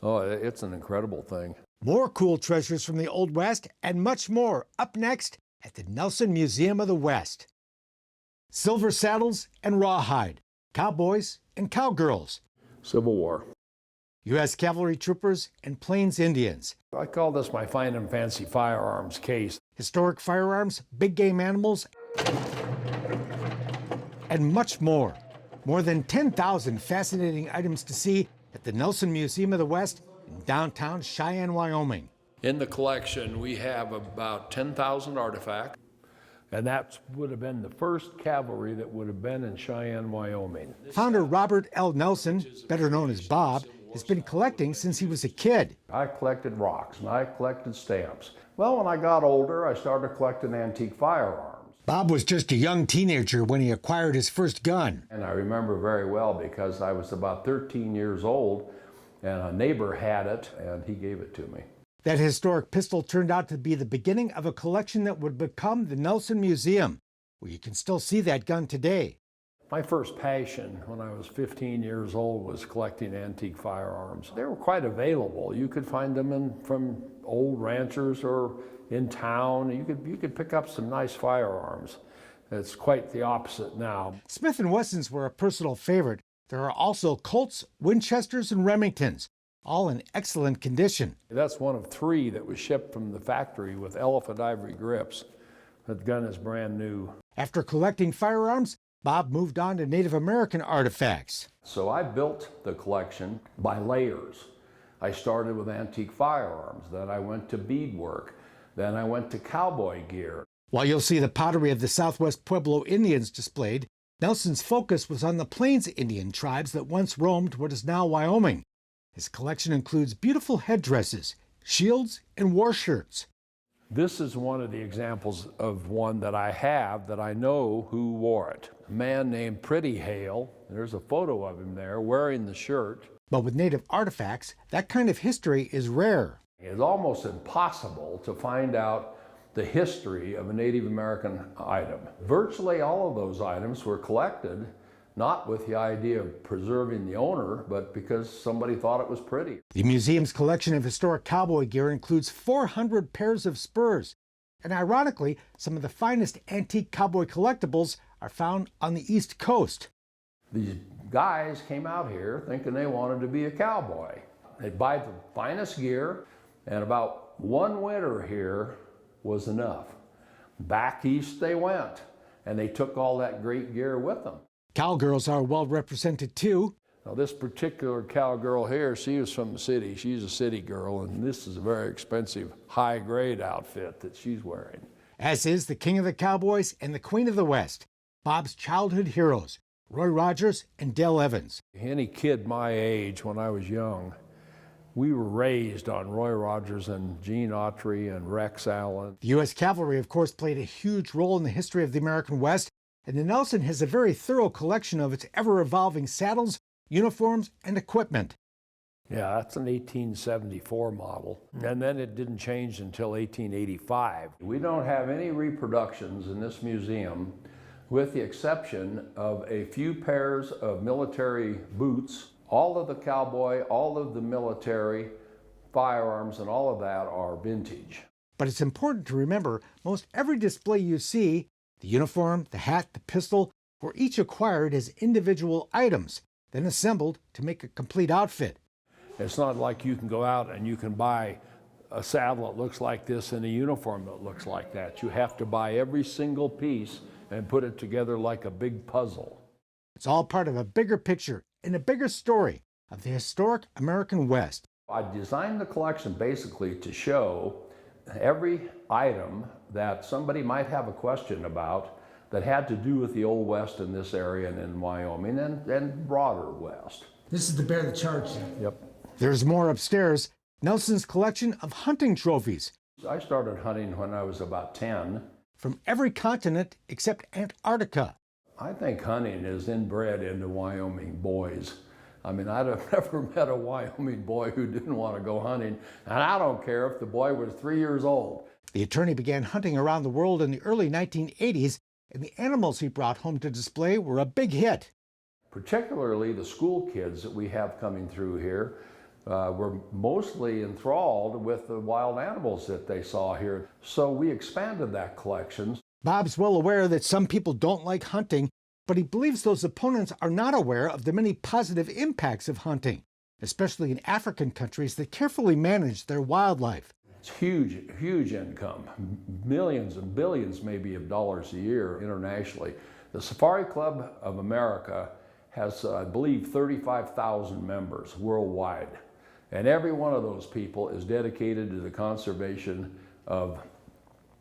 Oh, it's an incredible thing. More cool treasures from the Old West and much more up next at the Nelson Museum of the West. Silver saddles and rawhide, cowboys and cowgirls, Civil War. U.S. cavalry troopers and Plains Indians, I call this my fine and fancy firearms case. historic firearms, big game animals, and much more. More than 10,000 fascinating items to see at the Nelson Museum of the West in downtown Cheyenne, Wyoming. In the collection, we have about 10,000 artifacts, and that would have been the first cavalry that would have been in Cheyenne, Wyoming. Founder Robert L. Nelson, better known as Bob, has been collecting since he was a kid. I collected rocks and I collected stamps. Well, when I got older, I started collecting antique firearms. Bob was just a young teenager when he acquired his first gun. And I remember very well because I was about 13 years old and a neighbor had it and he gave it to me. That historic pistol turned out to be the beginning of a collection that would become the Nelson Museum, where you can still see that gun today. My first passion when I was 15 years old was collecting antique firearms. They were quite available. You could find them from old ranchers or in town. You could pick up some nice firearms. It's quite the opposite now. Smith & Wessons were a personal favorite. There are also Colts, Winchesters, and Remingtons, all in excellent condition. That's one of 3 that was shipped from the factory with elephant ivory grips. That gun is brand new. After collecting firearms, Bob moved on to Native American artifacts. So I built the collection by layers. I started with antique firearms, then I went to beadwork, then I went to cowboy gear. While you'll see the pottery of the Southwest Pueblo Indians displayed, Nelson's focus was on the Plains Indian tribes that once roamed what is now Wyoming. His collection includes beautiful headdresses, shields, and war shirts. This is one of the examples of one that I have that I know who wore it. A man named Pretty Hale, there's a photo of him there wearing the shirt. But with native artifacts, that kind of history is rare. It's almost impossible to find out the history of a Native American item. Virtually all of those items were collected not with the idea of preserving the owner, but because somebody thought it was pretty. The museum's collection of historic cowboy gear includes 400 pairs of spurs. And ironically, some of the finest antique cowboy collectibles are found on the East Coast. These guys came out here thinking they wanted to be a cowboy. They'd buy the finest gear, and about one winter here was enough. Back east they went, and they took all that great gear with them. Cowgirls are well represented too. Now this particular cowgirl here, she was from the city. She's a city girl, and this is a very expensive, high-grade outfit that she's wearing. As is the King of the Cowboys and the Queen of the West, Bob's childhood heroes, Roy Rogers and Dale Evans. Any kid my age when I was young, we were raised on Roy Rogers and Gene Autry and Rex Allen. The U.S. Cavalry, of course, played a huge role in the history of the American West, and the Nelson has a very thorough collection of its ever-evolving saddles, uniforms, and equipment. Yeah, that's an 1874 model, and then it didn't change until 1885. We don't have any reproductions in this museum, with the exception of a few pairs of military boots. All of the cowboy, all of the military, firearms, and all of that are vintage. But it's important to remember, most every display you see, the uniform, the hat, the pistol, were each acquired as individual items, then assembled to make a complete outfit. It's not like you can go out and you can buy a saddle that looks like this and a uniform that looks like that. You have to buy every single piece and put it together like a big puzzle. It's all part of a bigger picture and a bigger story of the historic American West. I designed the collection basically to show every item that somebody might have a question about that had to do with the Old West in this area and in Wyoming and broader West. This is to bear the charge. Yep. There's more upstairs. Nelson's collection of hunting trophies. I started hunting when I was about 10. From every continent except Antarctica. I think hunting is inbred into Wyoming boys. I mean, I'd have never met a Wyoming boy who didn't want to go hunting, and I don't care if the boy was 3 years old. The attorney began hunting around the world in the early 1980s, and the animals he brought home to display were a big hit. Particularly the school kids that we have coming through here, were mostly enthralled with the wild animals that they saw here. So we expanded that collection. Bob's well aware that some people don't like hunting, but he believes those opponents are not aware of the many positive impacts of hunting, especially in African countries that carefully manage their wildlife. It's huge, huge income, millions and billions maybe of dollars a year internationally. The Safari Club of America has, I believe, 35,000 members worldwide. And every one of those people is dedicated to the conservation of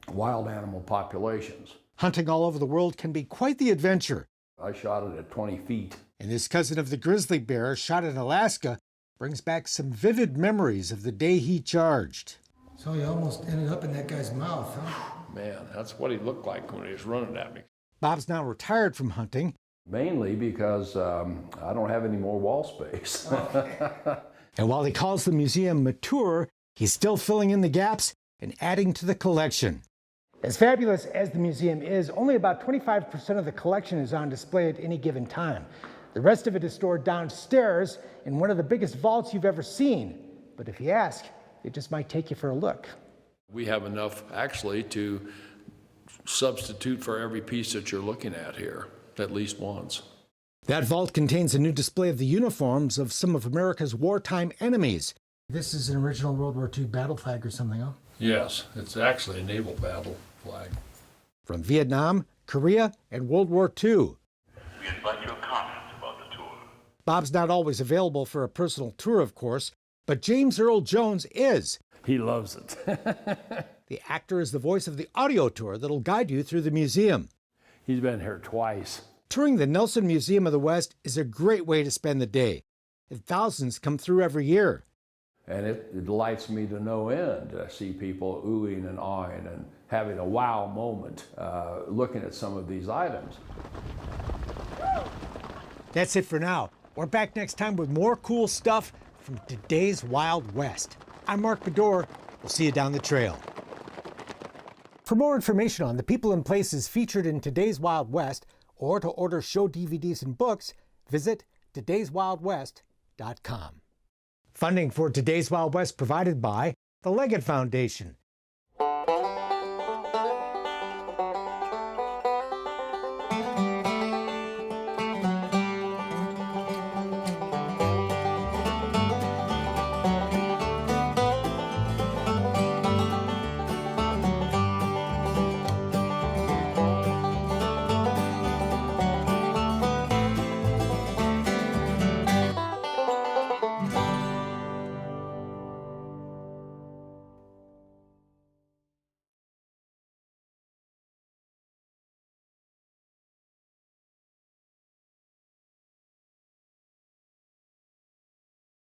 wild animal populations. Hunting all over the world can be quite the adventure. I shot it at 20 feet. And his cousin of the grizzly bear, shot in Alaska, brings back some vivid memories of the day he charged. So you almost ended up in that guy's mouth, huh? Man, that's what he looked like when he was running at me. Bob's now retired from hunting. Mainly because I don't have any more wall space. And while he calls the museum mature, he's still filling in the gaps and adding to the collection. As fabulous as the museum is, only about 25% of the collection is on display at any given time. The rest of it is stored downstairs in one of the biggest vaults you've ever seen. But if you ask, it just might take you for a look. We have enough actually to substitute for every piece that you're looking at here, at least once. That vault contains a new display of the uniforms of some of America's wartime enemies. This is an original World War II battle flag or something, huh? Yes, it's actually a naval battle flag. From Vietnam, Korea, and World War II. We invite your comments about the tour. Bob's not always available for a personal tour, of course, but James Earl Jones is. He loves it. The actor is the voice of the audio tour that'll guide you through the museum. He's been here twice. Touring the Nelson Museum of the West is a great way to spend the day, and thousands come through every year. And it delights me to no end to see people oohing and awing and having a wow moment looking at some of these items. That's it for now. We're back next time with more cool stuff from today's Wild West. I'm Mark Bedore. We'll see you down the trail. For more information on the people and places featured in today's Wild West, or to order show DVDs and books, visit todayswildwest.com. Funding for Today's Wild West provided by the Leggett Foundation,